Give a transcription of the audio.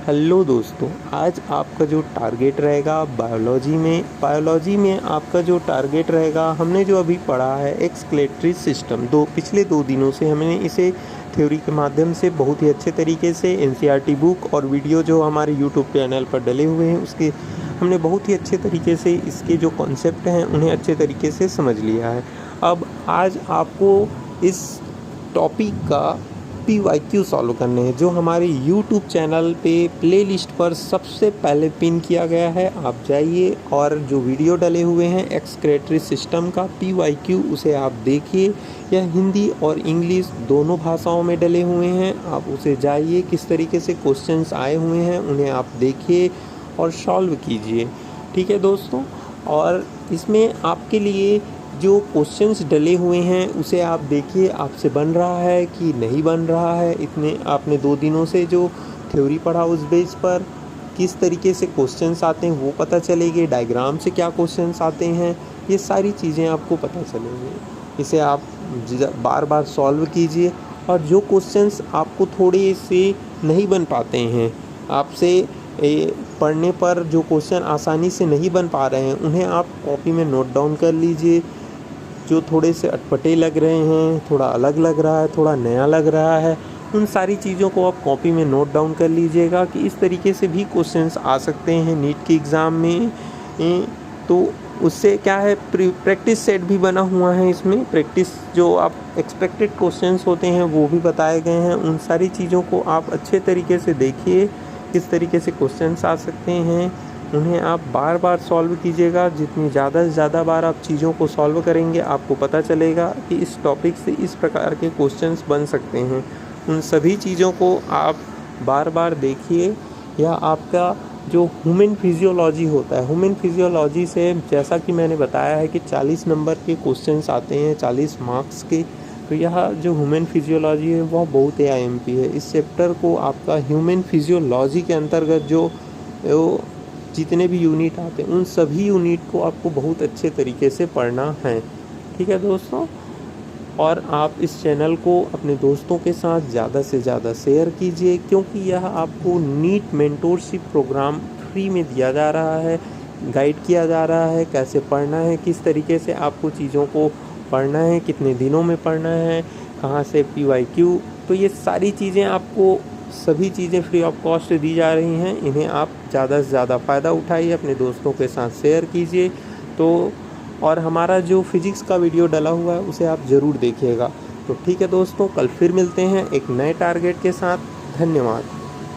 Hello दोस्तों, आज आपका जो टारगेट रहेगा बायोलॉजी में आपका जो टारगेट रहेगा, हमने जो अभी पढ़ा है एक्सक्लेटरी सिस्टम, पिछले 2 दिनों से हमने इसे थ्योरी के माध्यम से बहुत ही अच्छे तरीके से एनसीईआरटी बुक और वीडियो जो हमारे यूट्यूब चैनल पर डले हुए हैं उसके हमने बहुत ही अच्छे तरीके से इसके जो कॉन्सेप्ट हैं उन्हें अच्छे तरीके से समझ लिया है। अब आज आपको इस टॉपिक का PYQ सॉल्व करने हैं, जो हमारे YouTube चैनल पे प्लेलिस्ट पर सबसे पहले पिन किया गया है। आप जाइए और जो वीडियो डले हुए हैं एक्सक्रेटरी सिस्टम का PYQ, उसे आप देखिए। यह हिंदी और इंग्लिश दोनों भाषाओं में डले हुए हैं। आप उसे जाइए, किस तरीके से क्वेश्चंस आए हुए हैं उन्हें आप देखिए और सॉल्व कीजिए। ठीक है दोस्तों, और इसमें आपके लिए जो क्वेश्चंस डले हुए हैं उसे आप देखिए, आपसे बन रहा है कि नहीं बन रहा है। इतने आपने 2 दिनों से जो थ्योरी पढ़ा उस बेस पर किस तरीके से क्वेश्चंस आते हैं वो पता चलेगी, डायग्राम से क्या क्वेश्चंस आते हैं ये सारी चीज़ें आपको पता चलेंगी। इसे आप बार बार सॉल्व कीजिए, और जो क्वेश्चंस आपको थोड़े से नहीं बन पाते हैं, आपसे पढ़ने पर जो क्वेश्चन आसानी से नहीं बन पा रहे हैं उन्हें आप कॉपी में नोट डाउन कर लीजिए। जो थोड़े से अटपटे लग रहे हैं, थोड़ा अलग लग रहा है, थोड़ा नया लग रहा है, उन सारी चीज़ों को आप कॉपी में नोट डाउन कर लीजिएगा कि इस तरीके से भी क्वेश्चंस आ सकते हैं नीट के एग्ज़ाम में। तो उससे क्या है, प्रैक्टिस सेट भी बना हुआ है। इसमें प्रैक्टिस जो आप एक्सपेक्टेड क्वेश्चंस होते हैं वो भी बताए गए हैं। उन सारी चीज़ों को आप अच्छे तरीके से देखिए, किस तरीके से क्वेश्चंस आ सकते हैं, उन्हें आप बार बार सॉल्व कीजिएगा। जितनी ज़्यादा से ज़्यादा बार आप चीज़ों को सॉल्व करेंगे आपको पता चलेगा कि इस टॉपिक से इस प्रकार के क्वेश्चंस बन सकते हैं। उन सभी चीज़ों को आप बार बार देखिए। या आपका जो ह्यूमन फिजियोलॉजी होता है, ह्यूमन फिजियोलॉजी से जैसा कि मैंने बताया है कि 40 नंबर के क्वेश्चंस आते हैं, 40 मार्क्स के। तो यह जो ह्यूमन फिजियोलॉजी है वह बहुत IMP है। इस चैप्टर को आपका ह्यूमन फिजियोलॉजी के अंतर्गत जो जितने भी यूनिट आते हैं उन सभी यूनिट को आपको बहुत अच्छे तरीके से पढ़ना है। ठीक है दोस्तों, और आप इस चैनल को अपने दोस्तों के साथ ज़्यादा से ज़्यादा शेयर कीजिए, क्योंकि यह आपको नीट मेंटोरशिप प्रोग्राम फ्री में दिया जा रहा है, गाइड किया जा रहा है कैसे पढ़ना है, किस तरीके से आपको चीज़ों को पढ़ना है, कितने दिनों में पढ़ना है, कहाँ से PYQ। तो ये सारी चीज़ें आपको सभी चीज़ें फ्री ऑफ कॉस्ट दी जा रही हैं। इन्हें आप ज़्यादा से ज़्यादा फ़ायदा उठाइए, अपने दोस्तों के साथ शेयर कीजिए। तो और हमारा जो फिज़िक्स का वीडियो डला हुआ है उसे आप ज़रूर देखिएगा। तो ठीक है दोस्तों, कल फिर मिलते हैं एक नए टारगेट के साथ। धन्यवाद।